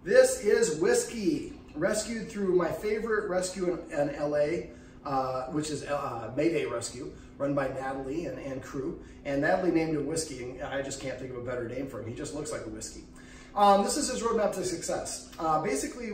This is Whiskey, rescued through my favorite rescue in LA, which is Mayday Rescue, run by Natalie and crew. And Natalie named him Whiskey, and I just can't think of a better name for him. He just looks like a whiskey. This is his roadmap to success. Basically,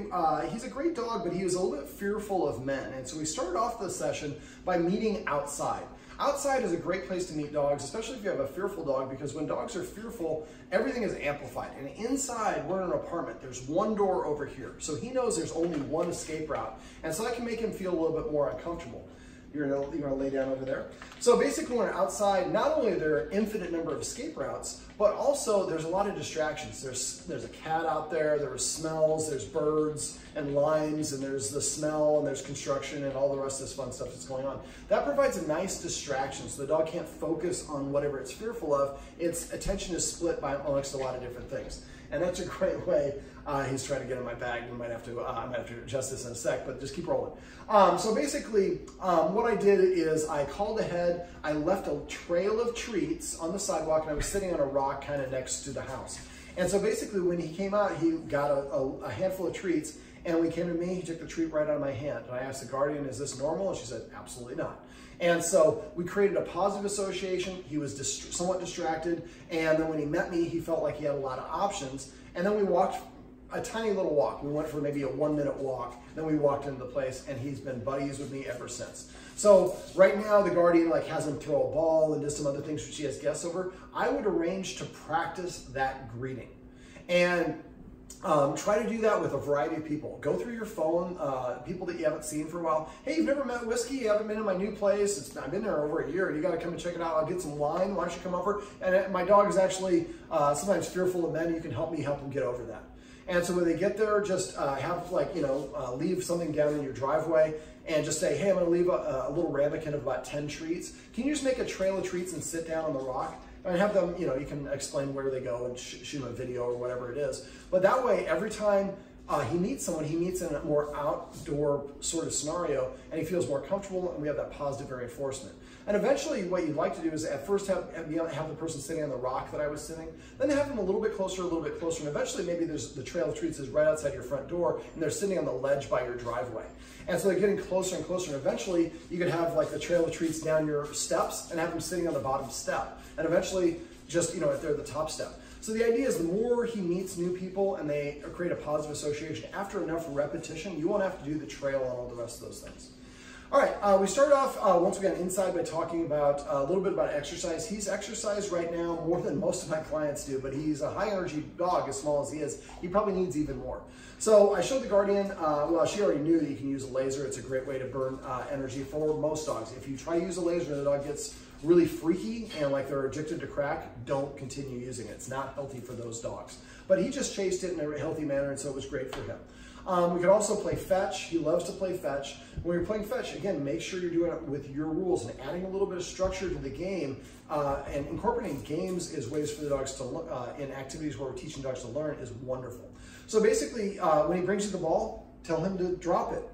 he's a great dog, but he was a little bit fearful of men. And so we started off the session by meeting outside. Outside is a great place to meet dogs, especially if you have a fearful dog, because when dogs are fearful, everything is amplified. And inside, we're in an apartment. There's one door over here. So he knows there's only one escape route. And so that can make him feel a little bit more uncomfortable. You're gonna lay down over there. So basically when we're outside, not only are there an infinite number of escape routes, but also there's a lot of distractions. There's a cat out there, there's smells, there's birds and limes, and there's the smell, and there's construction and all the rest of this fun stuff that's going on. That provides a nice distraction so the dog can't focus on whatever it's fearful of. Its attention is split by amongst a lot of different things. And that's a great way. He's trying to get in my bag. I might have to adjust this in a sec, but just keep rolling. So basically, what I did is I called ahead. I left a trail of treats on the sidewalk, and I was sitting on a rock kind of next to the house. And so basically, when he came out, he got a handful of treats. And when he came to me, he took the treat right out of my hand. And I asked the guardian, "Is this normal?" And she said, "Absolutely not." And so we created a positive association. He was somewhat distracted. And then when he met me, he felt like he had a lot of options. And then we walked a tiny little walk. We went for maybe a 1-minute walk. Then we walked into the place, and he's been buddies with me ever since. So right now, the guardian has him throw a ball and does some other things which he has guests over. I would arrange to practice that greeting. And try to do that with a variety of people. Go through your phone, people that you haven't seen for a while. "Hey, you've never met Whiskey? You haven't been in my new place? I've been there over a year. You got to come and check it out. I'll get some wine. Why don't you come over?" And my dog is actually sometimes fearful of men. You can help him get over that. And so when they get there, just leave something down in your driveway and just say, "Hey, I'm going to leave a little ramekin of about 10 treats. Can you just make a trail of treats and sit down on the rock?" And have them, you can explain where they go and shoot them a video or whatever it is. But that way, every time he meets someone, he meets in a more outdoor sort of scenario, and he feels more comfortable, and we have that positive reinforcement. And eventually, what you'd like to do is at first have the person sitting on the rock that I was sitting, then have them a little bit closer, and eventually maybe there's the trail of treats is right outside your front door, and they're sitting on the ledge by your driveway. And so they're getting closer and closer, and eventually you could have the trail of treats down your steps and have them sitting on the bottom step. And eventually just, if they're the top step. So the idea is the more he meets new people and they create a positive association, after enough repetition, you won't have to do the trail and all the rest of those things. All right, we started off once we got inside by talking about a little bit about exercise. He's exercised right now more than most of my clients do, but he's a high energy dog, as small as he is. He probably needs even more. So I showed the guardian, well, she already knew that you can use a laser. It's a great way to burn energy for most dogs. If you try to use a laser and the dog gets really freaky and they're addicted to crack, don't continue using it. It's not healthy for those dogs. But he just chased it in a healthy manner, and so it was great for him. We could also play fetch. He loves to play fetch. When you're playing fetch, again, make sure you're doing it with your rules and adding a little bit of structure to the game. And incorporating games is ways for the dogs to in activities where we're teaching dogs to learn is wonderful. So basically, when he brings you the ball, tell him to drop it,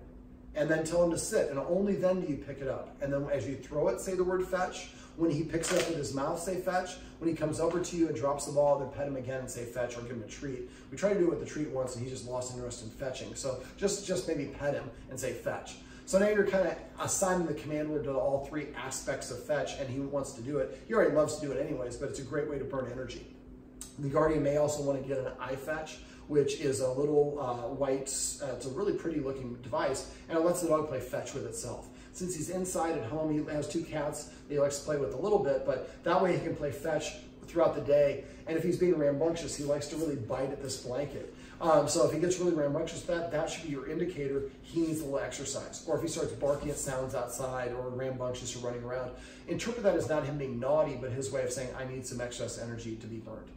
and then tell him to sit, and only then do you pick it up. And then as you throw it, say the word fetch. When he picks it up with his mouth, say fetch. When he comes over to you and drops the ball, then pet him again and say fetch, or give him a treat. We tried to do it with the treat once, and he just lost interest in fetching. So just maybe pet him and say fetch. So now you're kind of assigning the command word to all three aspects of fetch, and he wants to do it. He already loves to do it anyways, but it's a great way to burn energy. The guardian may also want to get an eye fetch, which is a little white, it's a really pretty looking device, and it lets the dog play fetch with itself. Since he's inside at home, he has 2 cats that he likes to play with a little bit, but that way he can play fetch throughout the day. And if he's being rambunctious, he likes to really bite at this blanket. So if he gets really rambunctious, that should be your indicator he needs a little exercise. Or if he starts barking at sounds outside or rambunctious or running around, interpret that as not him being naughty, but his way of saying, I need some excess energy to be burned.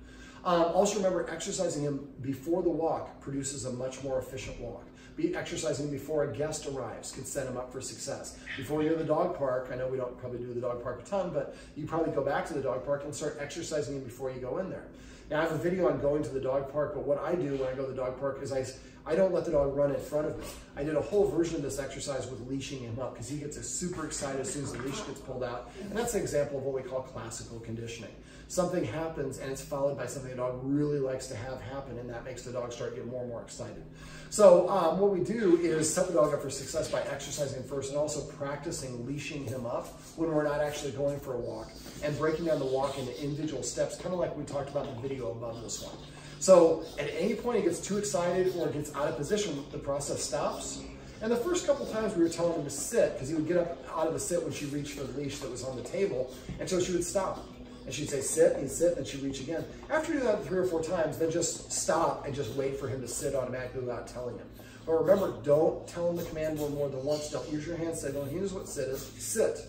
Also remember, exercising him before the walk produces a much more efficient walk. Exercising before a guest arrives can set him up for success. Before you're at the dog park, I know we don't probably do the dog park a ton, but you probably go back to the dog park and start exercising him before you go in there. Now I have a video on going to the dog park, but what I do when I go to the dog park is I don't let the dog run in front of me. I did a whole version of this exercise with leashing him up because he gets super excited as soon as the leash gets pulled out. And that's an example of what we call classical conditioning. something happens and it's followed by something the dog really likes to have happen, and that makes the dog start getting more and more excited. So what we do is set the dog up for success by exercising first and also practicing leashing him up when we're not actually going for a walk, and breaking down the walk into individual steps, kind of like we talked about in the video above this one. So at any point he gets too excited or gets out of position, the process stops. And the first couple times we were telling him to sit, because he would get up out of the sit when she reached for the leash that was on the table, and so she would stop. And she'd say sit, and he'd sit, and then she'd reach again. After you do that 3 or 4 times, then just stop and just wait for him to sit automatically without telling him. But remember, don't tell him the command word more than once. Don't use your hand signal. Here's what sit is. Sit.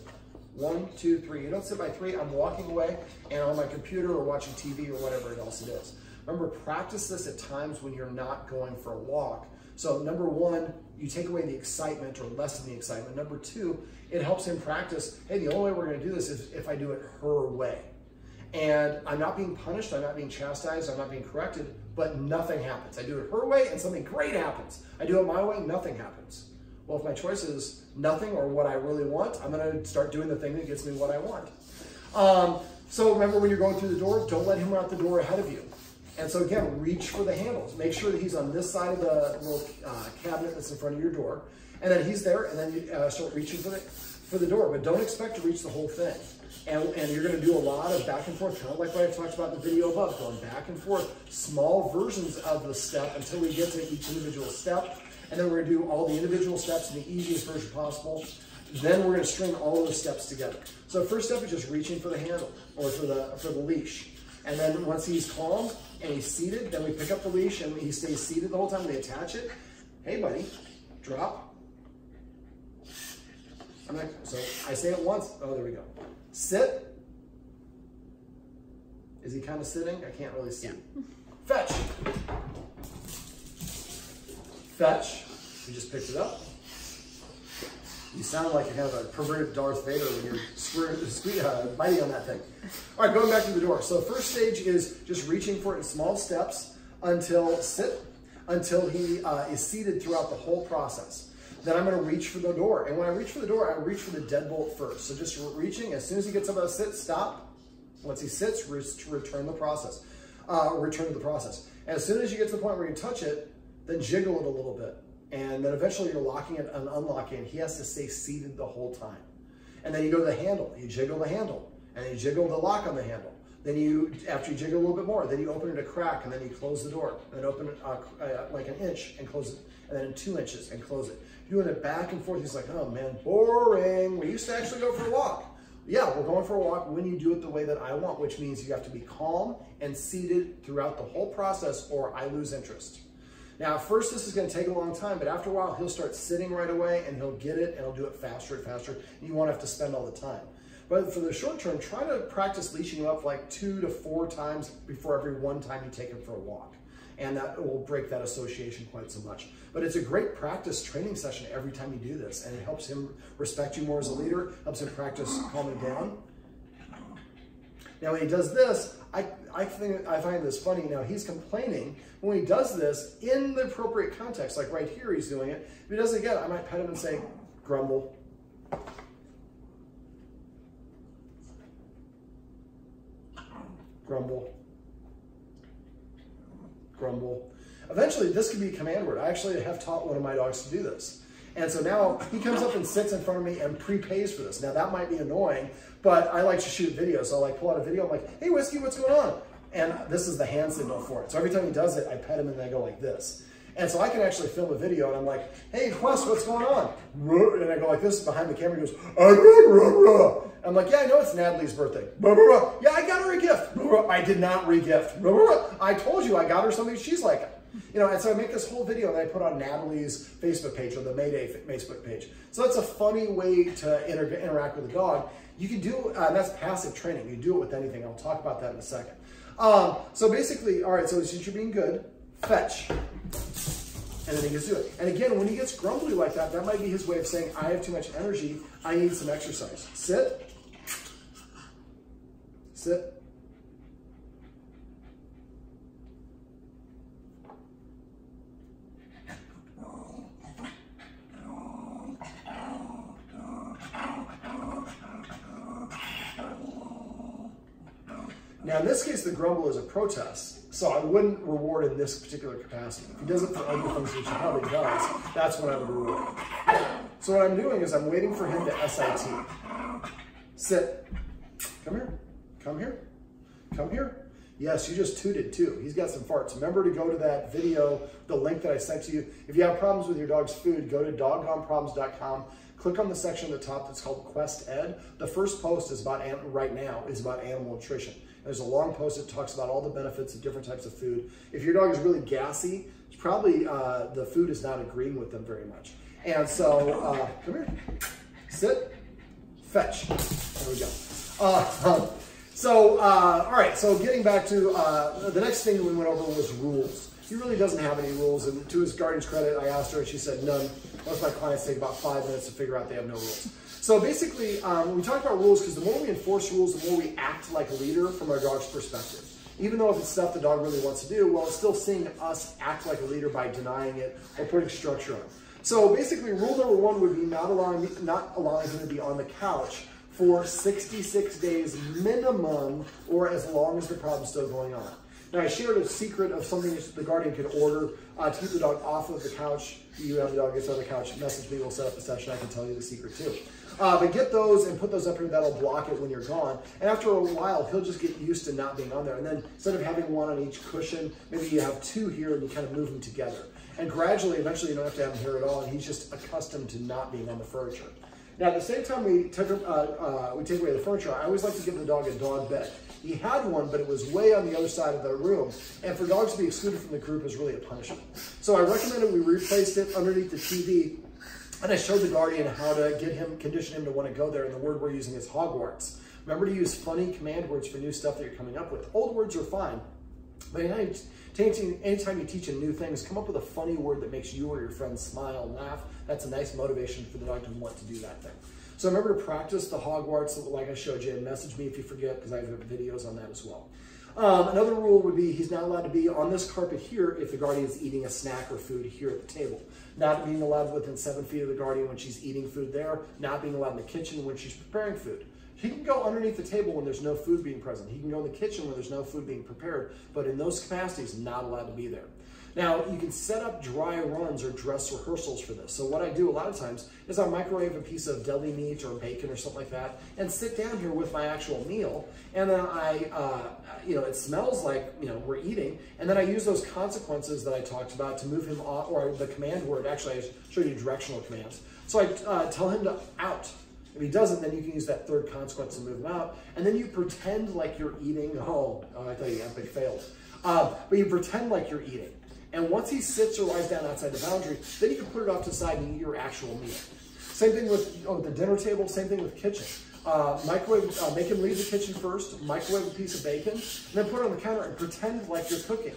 1, 2, 3. You don't sit by 3. I'm walking away and on my computer or watching TV or whatever else it is. Remember, practice this at times when you're not going for a walk. So number 1, you take away the excitement or lessen the excitement. Number 2, it helps him practice, hey, the only way we're going to do this is if I do it her way. And I'm not being punished, I'm not being chastised, I'm not being corrected, but nothing happens. I do it her way and something great happens. I do it my way, nothing happens. Well, if my choice is nothing or what I really want, I'm going to start doing the thing that gets me what I want. So remember, when you're going through the door, don't let him run out the door ahead of you. And so again, reach for the handles. Make sure that he's on this side of the little cabinet that's in front of your door. And then he's there, and then you start reaching for the door. But don't expect to reach the whole thing. And you're going to do a lot of back and forth, kind of like what I talked about in the video above, going back and forth, small versions of the step until we get to each individual step. And then we're going to do all the individual steps in the easiest version possible. Then we're going to string all of the steps together. So the first step is just reaching for the handle or for the leash. And then once he's calm and he's seated, then we pick up the leash and he stays seated the whole time. We attach it. Hey, buddy, drop. So I say it once. Oh, there we go. Sit. Is he kind of sitting? I can't really see. Yeah. Fetch. Fetch. You just picked it up. You sound like you're kind of a perverted Darth Vader when you're biting on that thing. All right, going back to the door. So first stage is just reaching for it in small steps until he is seated throughout the whole process. Then I'm going to reach for the door. And when I reach for the door, I reach for the deadbolt first. So just reaching. As soon as he gets up out of sit, stop. Once he sits, return the process. Return to the process. And as soon as you get to the point where you touch it, then jiggle it a little bit. And then eventually you're locking it and unlocking it. He has to stay seated the whole time. And then you go to the handle. You jiggle the handle. And then you jiggle the lock on the handle. Then you, after you jiggle a little bit more, then you open it a crack and then you close the door. And then open it like an inch and close it. And then 2 inches and close it. Doing it back and forth. He's like, oh man, boring. We used to actually go for a walk. Yeah, we're going for a walk when you do it the way that I want, which means you have to be calm and seated throughout the whole process or I lose interest. Now, at first this is going to take a long time, but after a while he'll start sitting right away and he'll get it and he'll do it faster and faster. And you won't have to spend all the time. But for the short term, try to practice leashing him up like 2 to 4 times before every 1 time you take him for a walk. And that will break that association quite so much. But it's a great practice training session every time you do this, and it helps him respect you more as a leader, helps him practice calming down. Now when he does this, I find this funny. Now he's complaining. When he does this in the appropriate context, like right here he's doing it, if he does it again, I might pet him and say, grumble. Grumble. Grumble. Eventually, this could be a command word. I actually have taught one of my dogs to do this. And so now he comes up and sits in front of me and prepays for this. Now that might be annoying, but I like to shoot videos. So I'll like pull out a video. I'm like, hey, Westie, what's going on? And this is the hand signal for it. So every time he does it, I pet him and I go like this. And so I can actually film a video and I'm like, hey, Wes, what's going on? And I go like this behind the camera. He goes, I'm like, yeah, I know it's Natalie's birthday. Yeah, I got her a gift. I did not re-gift. I told you I got her something she's like. You know, and so I make this whole video and I put on Natalie's Facebook page or the Mayday Facebook page. So that's a funny way to interact with a dog. You can do, that's passive training. You do it with anything. I'll talk about that in a second. So basically, all right, so since you're being good, fetch. And then he gets to it. And again, when he gets grumbly like that, that might be his way of saying, I have too much energy. I need some exercise. Sit. Sit. Now, in this case, the grumble is a protest, so I wouldn't reward in this particular capacity. If he does it for other things, which he probably does, that's when I would reward. So what I'm doing is I'm waiting for him to SIT. Sit. Come here. Come here. Come here. Yes, you just tooted too. He's got some farts. Remember to go to that video, the link that I sent to you. If you have problems with your dog's food, go to doggoneproblems.com. Click on the section at the top that's called Quest Ed. The first post is about, right now, is about animal nutrition. There's a long post that talks about all the benefits of different types of food. If your dog is really gassy, it's probably the food is not agreeing with them very much. And so, come here, sit, fetch. There we go. All right, so getting back to the next thing that we went over was rules. He really doesn't have any rules, and to his guardian's credit, I asked her, and she said none. Most of my clients take about 5 minutes to figure out they have no rules. So basically, we talk about rules because the more we enforce rules, the more we act like a leader from our dog's perspective. Even though if it's stuff the dog really wants to do, well, it's still seeing us act like a leader by denying it or putting structure on it. So basically, rule number 1 would be not allowing him to be on the couch for 66 days minimum, or as long as the problem's still going on. Now, I shared a secret of something that the guardian could order to keep the dog off of the couch. You have the dog gets on the couch, message me, we'll set up a session, I can tell you the secret too. But get those and put those up here, that'll block it when you're gone. And after a while, he'll just get used to not being on there. And then instead of having one on each cushion, maybe you have 2 here and you kind of move them together. And gradually, eventually, you don't have to have him here at all, and he's just accustomed to not being on the furniture. Now, at the same time we take away the furniture, I always like to give the dog a dog bed. He had one, but it was way on the other side of the room. And for dogs to be excluded from the group is really a punishment. So I recommended we replaced it underneath the TV. And I showed the guardian how to condition him to want to go there. And the word we're using is Hogwarts. Remember to use funny command words for new stuff that you're coming up with. Old words are fine. But anytime you teach him new things, come up with a funny word that makes you or your friends smile and laugh. That's a nice motivation for the dog to want to do that thing. So remember to practice the Hogwarts like I showed you, and message me if you forget, because I have videos on that as well. Another rule would be he's not allowed to be on this carpet here if the guardian is eating a snack or food here at the table. Not being allowed within 7 feet of the guardian when she's eating food there. Not being allowed in the kitchen when she's preparing food. He can go underneath the table when there's no food being present. He can go in the kitchen when there's no food being prepared, but in those capacities, not allowed to be there. Now, you can set up dry runs or dress rehearsals for this. So what I do a lot of times is I microwave a piece of deli meat or bacon or something like that and sit down here with my actual meal. And then it smells like, we're eating. And then I use those consequences that I talked about to move him off, or the command word. Actually, I showed you directional commands. So I tell him to out. If he doesn't, then you can use that third consequence to move him out. And then you pretend like you're eating. Oh, I thought you epic failed. But you pretend like you're eating. And once he sits or lies down outside the boundary, then you can put it off to the side and eat your actual meal. Same thing with the dinner table, same thing with kitchen. Make him leave the kitchen first, microwave a piece of bacon, and then put it on the counter and pretend like you're cooking.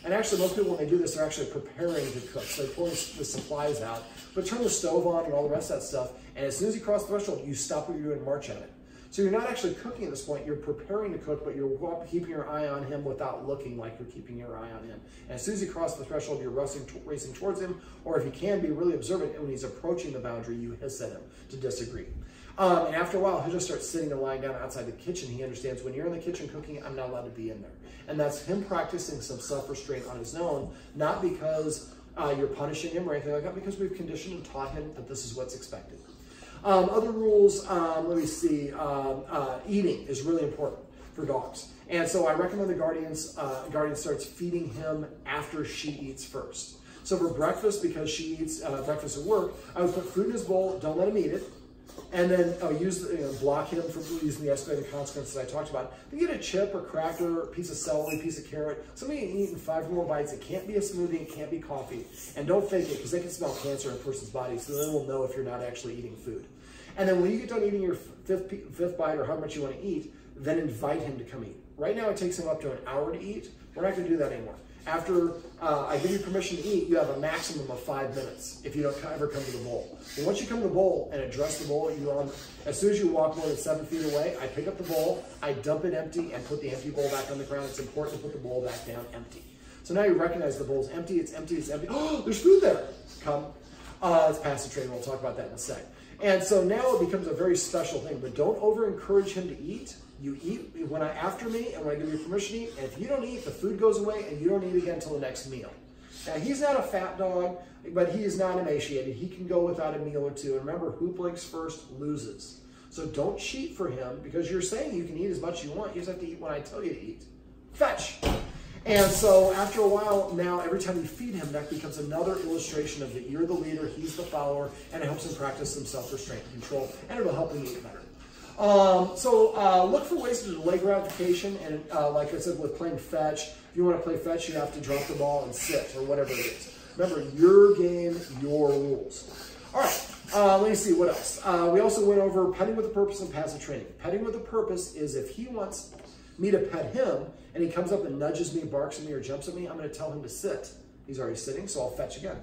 And actually, most people, when they do this, they're actually preparing to cook. So they pull the supplies out, but turn the stove on and all the rest of that stuff. And as soon as you cross the threshold, you stop what you're doing and march at it. So you're not actually cooking at this point, you're preparing to cook, but you're keeping your eye on him without looking like you're keeping your eye on him. And as soon as you cross the threshold, you're racing towards him, or if you can, be really observant, and when he's approaching the boundary, you hiss at him to disagree. And after a while, he'll just start sitting and lying down outside the kitchen. He understands when you're in the kitchen cooking, I'm not allowed to be in there. And that's him practicing some self-restraint on his own, not because you're punishing him or anything like that, because we've conditioned and taught him that this is what's expected. Other rules, let me see, eating is really important for dogs. And so I recommend the guardian starts feeding him after she eats first. So for breakfast, because she eats breakfast at work, I would put food in his bowl, don't let him eat it, and then block him from using the escalating consequences I talked about. Then get a chip or cracker, a piece of celery, a piece of carrot, something you can eat in 5 more bites. It can't be a smoothie, it can't be coffee. And don't fake it, because they can smell cancer in a person's body, so then we'll know if you're not actually eating food. And then when you get done eating your fifth bite or how much you want to eat, then invite him to come eat. Right now it takes him up to an hour to eat. We're not going to do that anymore. After I give you permission to eat, you have a maximum of 5 minutes if you don't ever come to the bowl. And once you come to the bowl and address the bowl, as soon as you walk more than 7 feet away, I pick up the bowl, I dump it empty, and put the empty bowl back on the ground. It's important to put the bowl back down empty. So now you recognize the bowl's empty, it's empty, it's empty. Oh, there's food there. Come. It's passive training. We'll talk about that in a sec. And so now it becomes a very special thing, but don't over-encourage him to eat You eat after me and when I give you permission to eat, and if you don't eat, the food goes away and you don't eat again until the next meal. Now, he's not a fat dog, but he is not emaciated. He can go without a meal or two. And remember, who blinks first loses. So don't cheat for him because you're saying you can eat as much as you want. You just have to eat when I tell you to eat. Fetch. And so after a while, now every time you feed him, that becomes another illustration of that you're the leader, he's the follower, and it helps him practice some self-restraint and control, and it'll help him eat better. Look for ways to delay gratification, and like I said, with playing fetch, if you want to play fetch, you have to drop the ball and sit, or whatever it is. Remember, your game, your rules. All right, let me see, what else? We also went over petting with a purpose and passive training. Petting with a purpose is if he wants me to pet him, and he comes up and nudges me, barks at me, or jumps at me, I'm going to tell him to sit. He's already sitting, so I'll fetch again.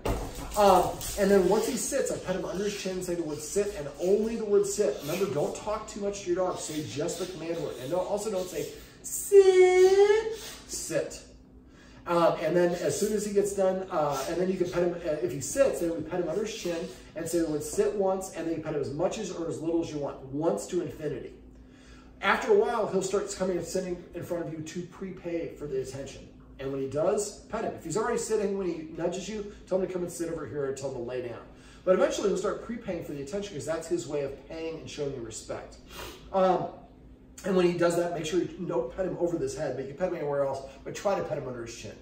And then once he sits, I pet him under his chin, say the word sit, and only the word sit. Remember, don't talk too much to your dog. Say just the command word. And also don't say sit, sit. And then as soon as he gets done, and then you can pet him, if he sits, then we pet him under his chin and say the word sit once, and then you pet him as much as or as little as you want, once to infinity. After a while, he'll start coming and sitting in front of you to prepay for the attention. And when he does, pet him. If he's already sitting when he nudges you, tell him to come and sit over here and tell him to lay down. But eventually he'll start prepaying for the attention because that's his way of paying and showing you respect. And when he does that, make sure you don't pet him over this head, but you can pet him anywhere else, but try to pet him under his chin.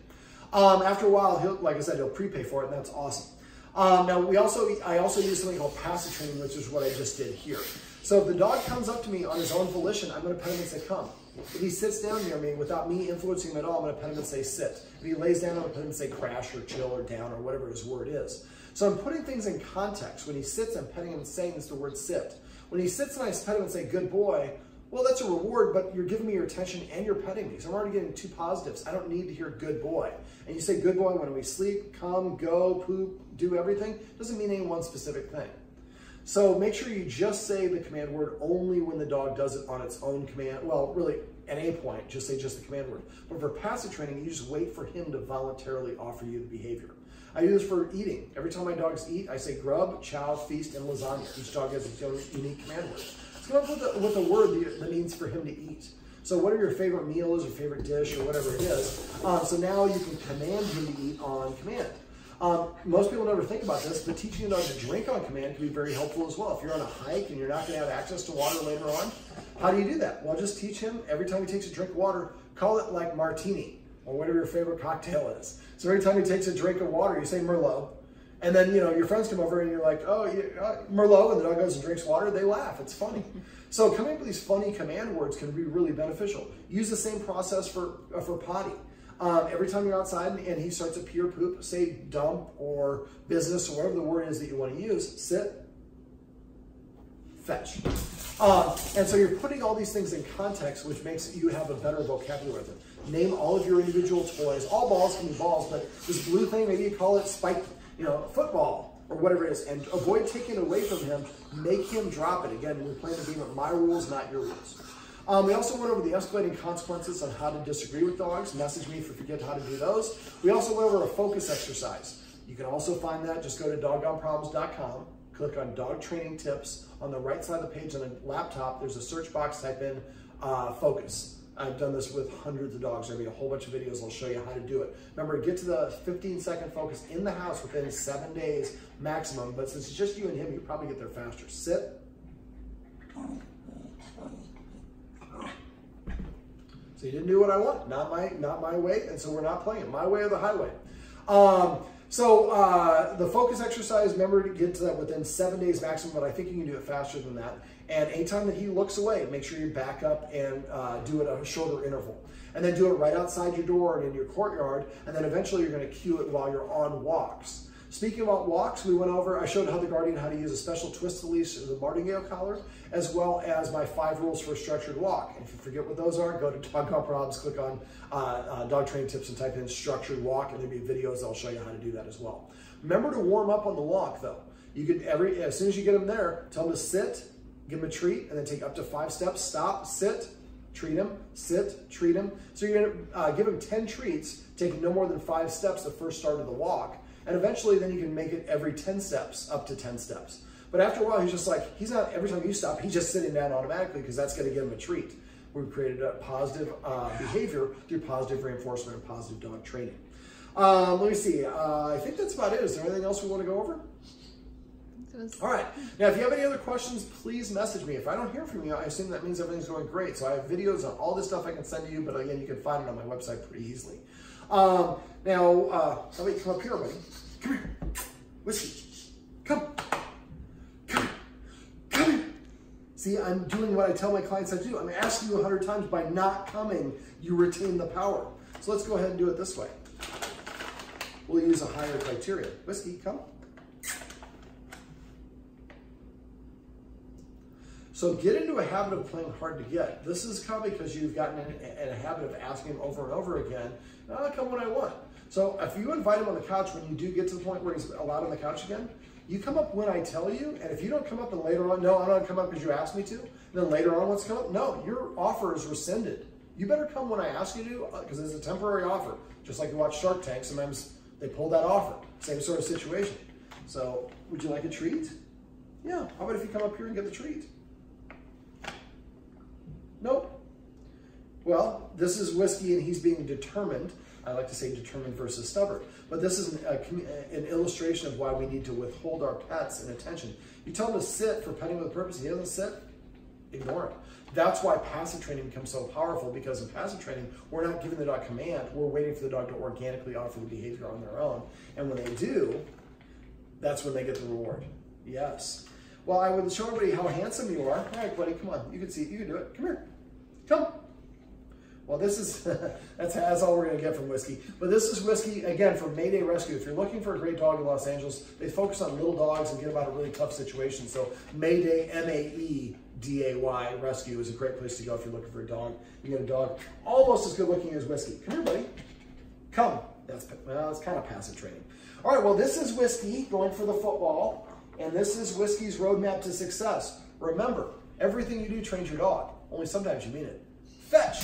After a while, like I said, he'll prepay for it, and that's awesome. Now, I also use something called passive training, which is what I just did here. So if the dog comes up to me on his own volition, I'm going to pet him and say, come. If he sits down near me without me influencing him at all, I'm going to pet him and say, sit. If he lays down, I'm going to pet him and say, crash or chill or down or whatever his word is. So I'm putting things in context. When he sits, I'm petting him and saying it's the word sit. When he sits and I pet him and say, good boy, well, that's a reward, but you're giving me your attention and you're petting me. So I'm already getting two positives. I don't need to hear good boy. And you say good boy when we sleep, come, go, poop, do everything. Doesn't mean any one specific thing. So make sure you just say the command word only when the dog does it on its own command. Well, really, at a point, just say just the command word. But for passive training, you just wait for him to voluntarily offer you the behavior. I do this for eating. Every time my dogs eat, I say grub, chow, feast, and lasagna. Each dog has its own unique command word. Let's come up with a word that means for him to eat. So what are your favorite meals or favorite dish or whatever it is? So now you can command him to eat on command. Most people never think about this, but teaching a dog to drink on command can be very helpful as well. If you're on a hike and you're not going to have access to water later on, how do you do that? Well, just teach him every time he takes a drink of water, call it like martini or whatever your favorite cocktail is. So every time he takes a drink of water, you say Merlot. And then, you know, your friends come over and you're like, oh, Merlot, and the dog goes and drinks water. They laugh. It's funny. So coming up with these funny command words can be really beneficial. Use the same process for potty. Every time you're outside and he starts to pee or poop, say dump or business or whatever the word is that you want to use, sit, fetch. And so you're putting all these things in context, which makes you have a better vocabulary with them. Name all of your individual toys. All balls can be balls, but this blue thing, maybe you call it spike, football or whatever it is, and avoid taking it away from him. Make him drop it. Again, we're playing the game of my rules, not your rules. We also went over the escalating consequences on how to disagree with dogs. Message me if you forget how to do those. We also went over a focus exercise. You can also find that. Just go to doggoneproblems.com, click on dog training tips. On the right side of the page on the laptop, there's a search box, type in focus. I've done this with hundreds of dogs. There'll be a whole bunch of videos. I'll show you how to do it. Remember, get to the 15-second focus in the house within 7 days maximum. But since it's just you and him, you probably get there faster. Sit. So you didn't do what I want, not my way, and so we're not playing it. My way or the highway. The focus exercise, remember to get to that within 7 days maximum, but I think you can do it faster than that. And anytime that he looks away, make sure you back up and do it at a shorter interval. And then do it right outside your door and in your courtyard, and then eventually you're going to cue it while you're on walks. Speaking about walks, I showed how to use a special twist leash, the martingale collar, as well as my 5 rules for a structured walk. And if you forget what those are, go to Dog Gone Problems, click on dog training tips and type in structured walk, and there'll be videos that'll show you how to do that as well. Remember to warm up on the walk though. You could as soon as you get him there, tell him to sit, give him a treat, and then take up to 5 steps, stop, sit, treat him, sit, treat him. So you're gonna give him 10 treats, taking no more than 5 steps the first start of the walk. And eventually then you can make it every 10 steps, up to 10 steps. But after a while, he's just like, every time you stop, he's just sitting down automatically because that's going to give him a treat. We've created a positive behavior through positive reinforcement and positive dog training. Let me see. I think that's about it. Is there anything else we want to go over? All right. Now, if you have any other questions, please message me. If I don't hear from you, I assume that means everything's going great. So I have videos on all this stuff I can send to you, but again, you can find it on my website pretty easily. Now, let me come up here, buddy. Come here. Westie. Come. Come here. Come here. See, I'm doing what I tell my clients I do. I'm asking you 100 times. By not coming, you retain the power. So let's go ahead and do it this way. We'll use a higher criteria. Westie, come. So get into a habit of playing hard to get. This is probably because you've gotten in a habit of asking him over and over again, I'll come when I want. So if you invite him on the couch, when you do get to the point where he's allowed on the couch again, you come up when I tell you, and if you don't come up and later on, no, I'm not gonna come up because you asked me to, and then later on wants to come up, no, your offer is rescinded. You better come when I ask you to, because it's a temporary offer. Just like you watch Shark Tank, sometimes they pull that offer. Same sort of situation. So would you like a treat? Yeah, how about if you come up here and get the treat? Nope. Well, this is Westie and he's being determined. I like to say determined versus stubborn. But this is an illustration of why we need to withhold our pets and attention. You tell him to sit for petting with a purpose. He doesn't sit, ignore it. That's why passive training becomes so powerful, because in passive training, we're not giving the dog command. We're waiting for the dog to organically offer the behavior on their own. And when they do, that's when they get the reward. Yes. Well, I would show everybody how handsome you are. All right, buddy, come on. You can see it. You can do it. Come here. Come. Well, this is, that's all we're going to get from Westie. But this is Westie, again, from Mayday Rescue. If you're looking for a great dog in Los Angeles, they focus on little dogs and get about a really tough situation. So Mayday, M-A-E-D-A-Y, Rescue is a great place to go if you're looking for a dog. You get a dog almost as good looking as Westie. Come here, buddy. Come. Well, it's kind of passive training. All right, well, this is Westie going for the football. And this is Westie's roadmap to success. Remember, everything you do trains your dog. Only sometimes you mean it. Fetch.